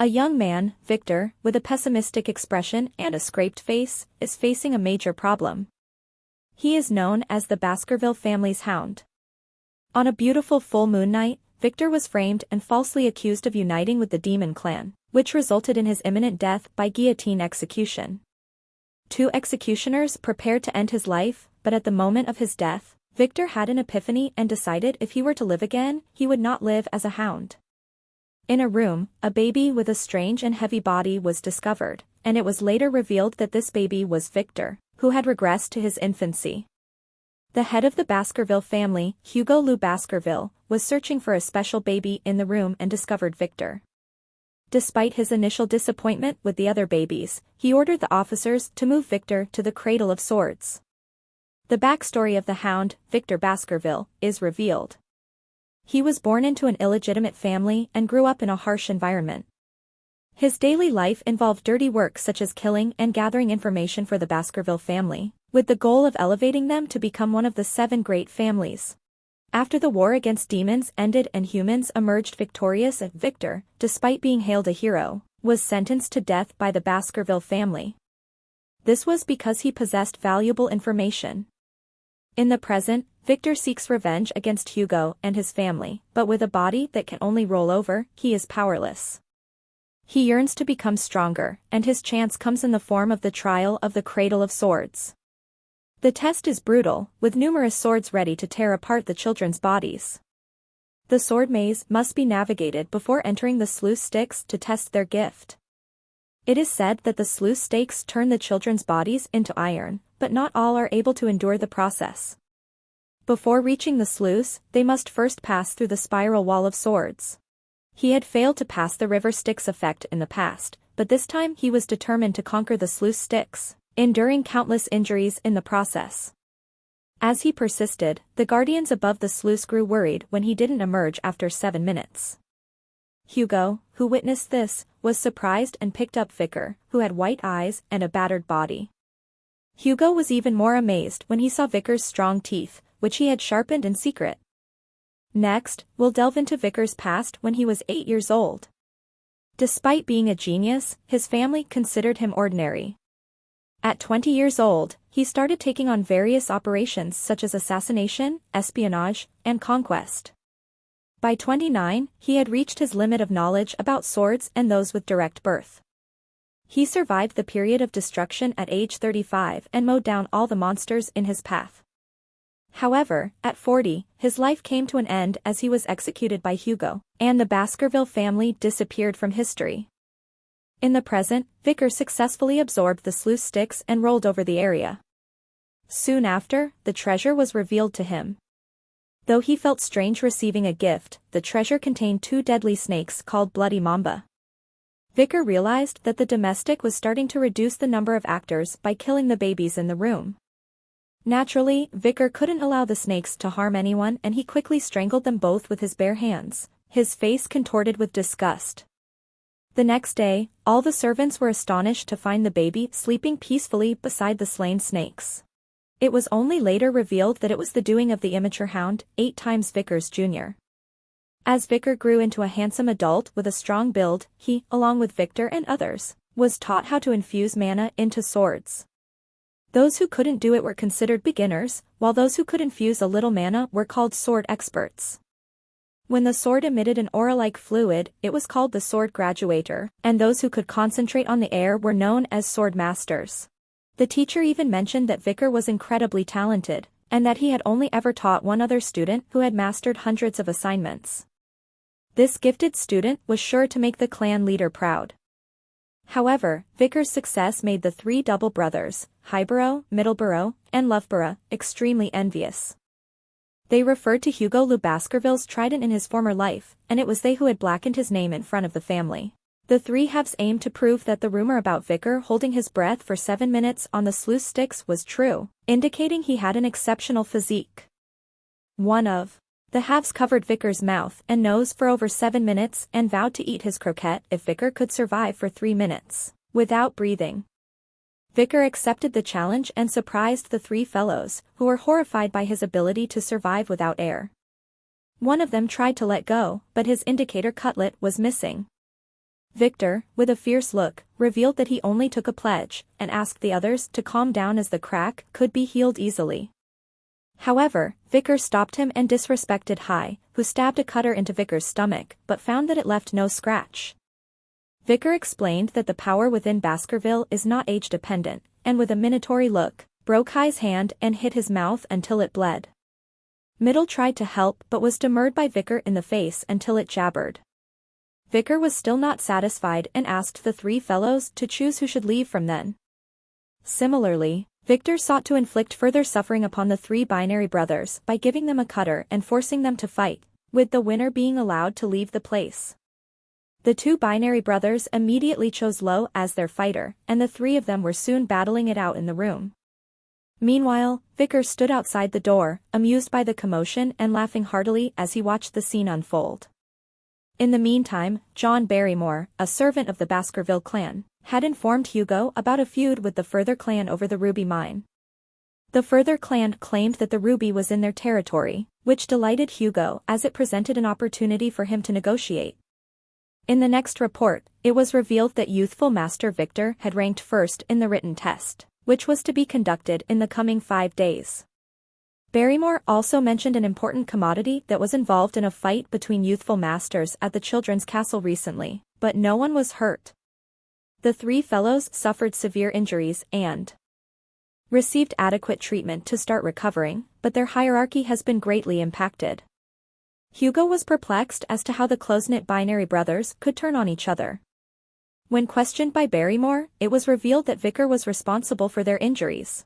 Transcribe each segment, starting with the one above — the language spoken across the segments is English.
A young man, Victor, with a pessimistic expression and a scraped face, is facing a major problem. He is known as the Baskerville family's Hound. On a beautiful full moon night, Victor was framed and falsely accused of uniting with the Demon Clan, which resulted in his imminent death by guillotine execution. Two executioners prepared to end his life, but at the moment of his death, Victor had an epiphany and decided if he were to live again, he would not live as a hound. In a room, a baby with a strange and heavy body was discovered, and it was later revealed that this baby was Victor, who had regressed to his infancy. The head of the Baskerville family, Hugo Lou Baskerville, was searching for a special baby in the room and discovered Victor. Despite his initial disappointment with the other babies, he ordered the officers to move Victor to the Cradle of Swords. The backstory of the Hound, Victor Baskerville, is revealed. He was born into an illegitimate family and grew up in a harsh environment. His daily life involved dirty work such as killing and gathering information for the Baskerville family, with the goal of elevating them to become one of the 7 great families. After the war against demons ended and humans emerged victorious, Victor, despite being hailed a hero, was sentenced to death by the Baskerville family. This was because he possessed valuable information. In the present, Victor seeks revenge against Hugo and his family, but with a body that can only roll over, he is powerless. He yearns to become stronger, and his chance comes in the form of the trial of the Cradle of Swords. The test is brutal, with numerous swords ready to tear apart the children's bodies. The sword maze must be navigated before entering the sluice sticks to test their gift. It is said that the sluice stakes turn the children's bodies into iron, but not all are able to endure the process. Before reaching the sluice, they must first pass through the spiral wall of swords. He had failed to pass the river Styx effect in the past, but this time he was determined to conquer the sluice Styx, enduring countless injuries in the process. As he persisted, the guardians above the sluice grew worried when he didn't emerge after 7 minutes. Hugo, who witnessed this, was surprised and picked up Victor, who had white eyes and a battered body. Hugo was even more amazed when he saw Victor's strong teeth, which he had sharpened in secret. Next, we'll delve into Victor's past when he was 8 years old. Despite being a genius, his family considered him ordinary. At 20 years old, he started taking on various operations such as assassination, espionage, and conquest. By 29, he had reached his limit of knowledge about swords and those with direct birth. He survived the period of destruction at age 35 and mowed down all the monsters in his path. However, at 40, his life came to an end as he was executed by Hugo, and the Baskerville family disappeared from history. In the present, Victor successfully absorbed the sluice sticks and rolled over the area. Soon after, the treasure was revealed to him. Though he felt strange receiving a gift, the treasure contained 2 deadly snakes called Bloody Mamba. Victor realized that the domestic was starting to reduce the number of actors by killing the babies in the room. Naturally, Victor couldn't allow the snakes to harm anyone and he quickly strangled them both with his bare hands, his face contorted with disgust. The next day, all the servants were astonished to find the baby sleeping peacefully beside the slain snakes. It was only later revealed that it was the doing of the immature Hound, 8 times Vickers Jr. As Victor grew into a handsome adult with a strong build, he, along with Victor and others, was taught how to infuse mana into swords. Those who couldn't do it were considered beginners, while those who could infuse a little mana were called sword experts. When the sword emitted an aura-like fluid, it was called the sword graduator, and those who could concentrate on the air were known as sword masters. The teacher even mentioned that Victor was incredibly talented, and that he had only ever taught one other student who had mastered hundreds of assignments. This gifted student was sure to make the clan leader proud. However, Victor's success made the 3 double brothers, Highborough, Middleborough, and Loughborough, extremely envious. They referred to Hugo Lou Baskerville's trident in his former life, and it was they who had blackened his name in front of the family. The 3 halves aimed to prove that the rumor about Victor holding his breath for 7 minutes on the sluice sticks was true, indicating he had an exceptional physique. One of the halves covered Victor's mouth and nose for over 7 minutes and vowed to eat his croquette if Victor could survive for 3 minutes, without breathing. Victor accepted the challenge and surprised the 3 fellows, who were horrified by his ability to survive without air. One of them tried to let go, but his indicator cutlet was missing. Victor, with a fierce look, revealed that he only took a pledge, and asked the others to calm down as the crack could be healed easily. However, Vicar stopped him and disrespected Hai, who stabbed a cutter into Vicar's stomach but found that it left no scratch. Vicar explained that the power within Baskerville is not age-dependent, and with a minatory look, broke Hai's hand and hit his mouth until it bled. Middle tried to help but was demurred by Vicar in the face until it jabbered. Vicar was still not satisfied and asked the three fellows to choose who should leave from then. Similarly, Victor sought to inflict further suffering upon the three binary brothers by giving them a cutter and forcing them to fight, with the winner being allowed to leave the place. The two binary brothers immediately chose Lo as their fighter, and the three of them were soon battling it out in the room. Meanwhile, Vicar stood outside the door, amused by the commotion and laughing heartily as he watched the scene unfold. In the meantime, John Barrymore, a servant of the Baskerville clan, had informed Hugo about a feud with the Further clan over the ruby mine. The Further clan claimed that the ruby was in their territory, which delighted Hugo as it presented an opportunity for him to negotiate. In the next report, it was revealed that youthful Master Victor had ranked first in the written test, which was to be conducted in the coming 5 days. Barrymore also mentioned an important commodity that was involved in a fight between youthful masters at the children's castle recently, but no one was hurt. The three fellows suffered severe injuries and received adequate treatment to start recovering, but their hierarchy has been greatly impacted. Hugo was perplexed as to how the close-knit binary brothers could turn on each other. When questioned by Barrymore, it was revealed that Vicar was responsible for their injuries.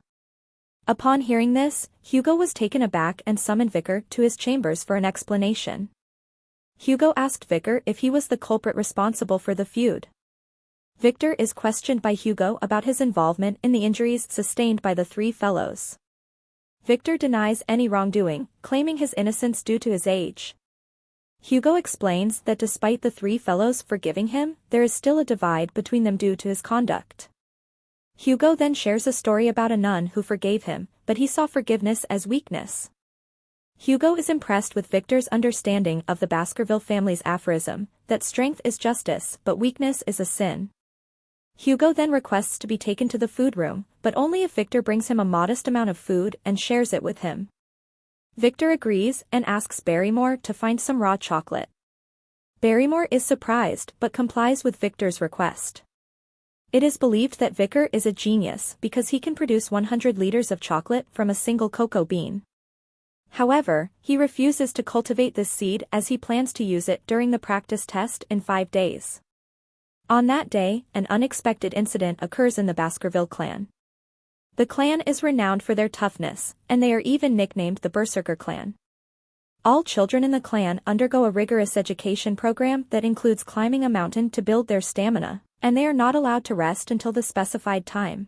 Upon hearing this, Hugo was taken aback and summoned Vicar to his chambers for an explanation. Hugo asked Vicar if he was the culprit responsible for the feud. Victor is questioned by Hugo about his involvement in the injuries sustained by the three fellows. Victor denies any wrongdoing, claiming his innocence due to his age. Hugo explains that despite the three fellows forgiving him, there is still a divide between them due to his conduct. Hugo then shares a story about a nun who forgave him, but he saw forgiveness as weakness. Hugo is impressed with Victor's understanding of the Baskerville family's aphorism, that strength is justice but weakness is a sin. Hugo then requests to be taken to the food room, but only if Victor brings him a modest amount of food and shares it with him. Victor agrees and asks Barrymore to find some raw chocolate. Barrymore is surprised but complies with Victor's request. It is believed that Vicar is a genius because he can produce 100 liters of chocolate from a single cocoa bean. However, he refuses to cultivate this seed as he plans to use it during the practice test in 5 days. On that day, an unexpected incident occurs in the Baskerville clan. The clan is renowned for their toughness, and they are even nicknamed the Berserker clan. All children in the clan undergo a rigorous education program that includes climbing a mountain to build their stamina, and they are not allowed to rest until the specified time.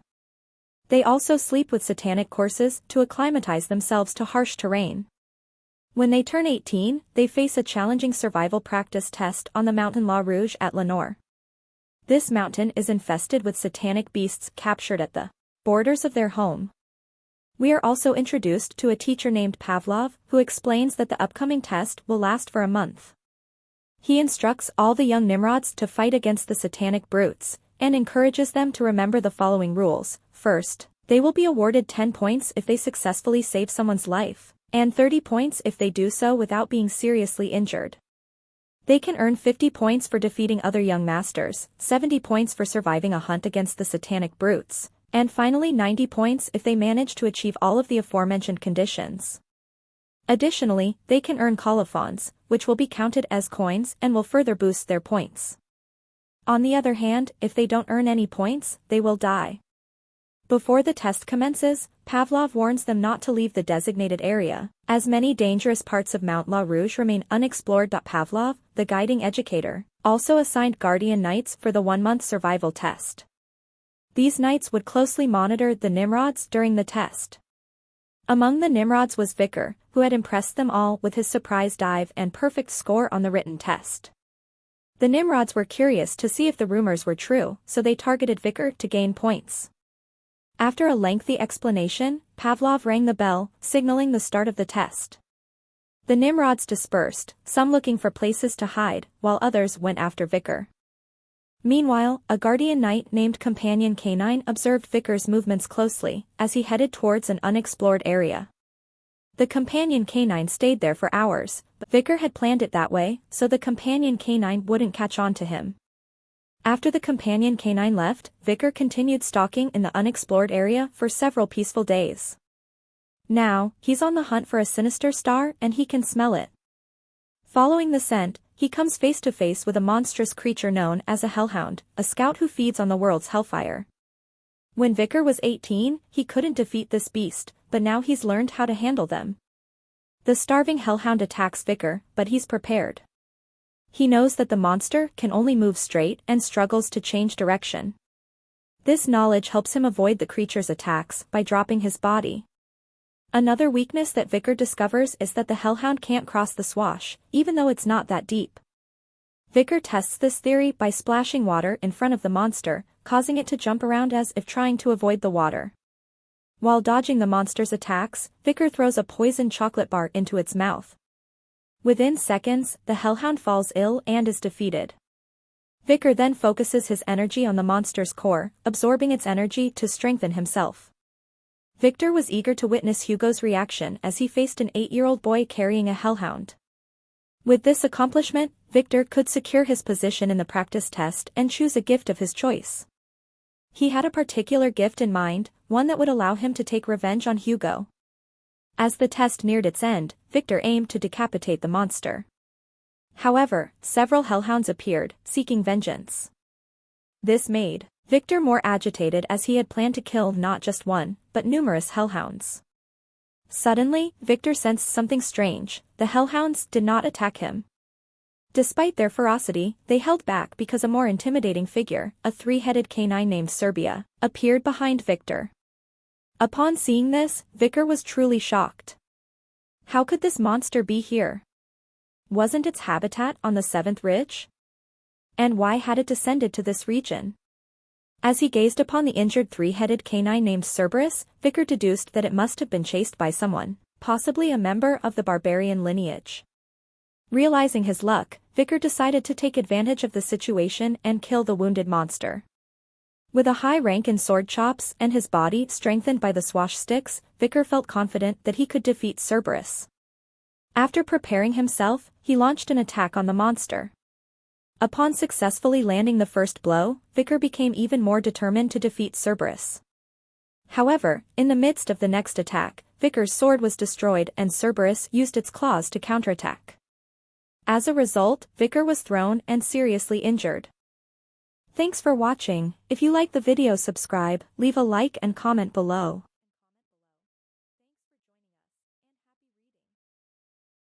They also sleep with satanic courses to acclimatize themselves to harsh terrain. When they turn 18, they face a challenging survival practice test on the mountain La Rouge at Lenore. This mountain is infested with satanic beasts captured at the borders of their home. We are also introduced to a teacher named Pavlov who explains that the upcoming test will last for a month. He instructs all the young Nimrods to fight against the satanic brutes, and encourages them to remember the following rules. First, they will be awarded 10 points if they successfully save someone's life, and 30 points if they do so without being seriously injured. They can earn 50 points for defeating other young masters, 70 points for surviving a hunt against the satanic brutes, and finally 90 points if they manage to achieve all of the aforementioned conditions. Additionally, they can earn colophons, which will be counted as coins and will further boost their points. On the other hand, if they don't earn any points, they will die. Before the test commences, Pavlov warns them not to leave the designated area, as many dangerous parts of Mount La Rouge remain unexplored. Pavlov, the guiding educator, also assigned guardian knights for the 1-month survival test. These knights would closely monitor the Nimrods during the test. Among the Nimrods was Vicar, who had impressed them all with his surprise dive and perfect score on the written test. The Nimrods were curious to see if the rumors were true, so they targeted Vicar to gain points. After a lengthy explanation, Pavlov rang the bell, signaling the start of the test. The Nimrods dispersed, some looking for places to hide, while others went after Vicar. Meanwhile, a guardian knight named Companion K9 observed Vicar's movements closely, as he headed towards an unexplored area. The Companion K9 stayed there for hours, but Vicar had planned it that way, so the Companion K9 wouldn't catch on to him. After the Companion K9 left, Vicar continued stalking in the unexplored area for several peaceful days. Now, he's on the hunt for a sinister star and he can smell it. Following the scent, he comes face to face with a monstrous creature known as a hellhound, a scout who feeds on the world's hellfire. When Vicar was 18, he couldn't defeat this beast, but now he's learned how to handle them. The starving hellhound attacks Vicar, but he's prepared. He knows that the monster can only move straight and struggles to change direction. This knowledge helps him avoid the creature's attacks by dropping his body. Another weakness that Vicar discovers is that the hellhound can't cross the swash, even though it's not that deep. Vicar tests this theory by splashing water in front of the monster, causing it to jump around as if trying to avoid the water. While dodging the monster's attacks, Vicar throws a poisoned chocolate bar into its mouth. Within seconds, the hellhound falls ill and is defeated. Vicar then focuses his energy on the monster's core, absorbing its energy to strengthen himself. Victor was eager to witness Hugo's reaction as he faced an 8-year-old boy carrying a hellhound. With this accomplishment, Victor could secure his position in the practice test and choose a gift of his choice. He had a particular gift in mind, one that would allow him to take revenge on Hugo. As the test neared its end, Victor aimed to decapitate the monster. However, several hellhounds appeared, seeking vengeance. This made Victor more agitated as he had planned to kill not just one, but numerous hellhounds. Suddenly, Victor sensed something strange. The hellhounds did not attack him. Despite their ferocity, they held back because a more intimidating figure, a 3-headed canine named Serbia, appeared behind Victor. Upon seeing this, Vicar was truly shocked. How could this monster be here? Wasn't its habitat on the 7th ridge? And why had it descended to this region? As he gazed upon the injured 3-headed canine named Cerberus, Vicar deduced that it must have been chased by someone, possibly a member of the barbarian lineage. Realizing his luck, Vicar decided to take advantage of the situation and kill the wounded monster. With a high rank in sword chops and his body strengthened by the swash sticks, Vicar felt confident that he could defeat Cerberus. After preparing himself, he launched an attack on the monster. Upon successfully landing the first blow, Vicar became even more determined to defeat Cerberus. However, in the midst of the next attack, Vicar's sword was destroyed and Cerberus used its claws to counterattack. As a result, Vicar was thrown and seriously injured. Thanks for watching. If you like the video, subscribe, leave a like and comment below.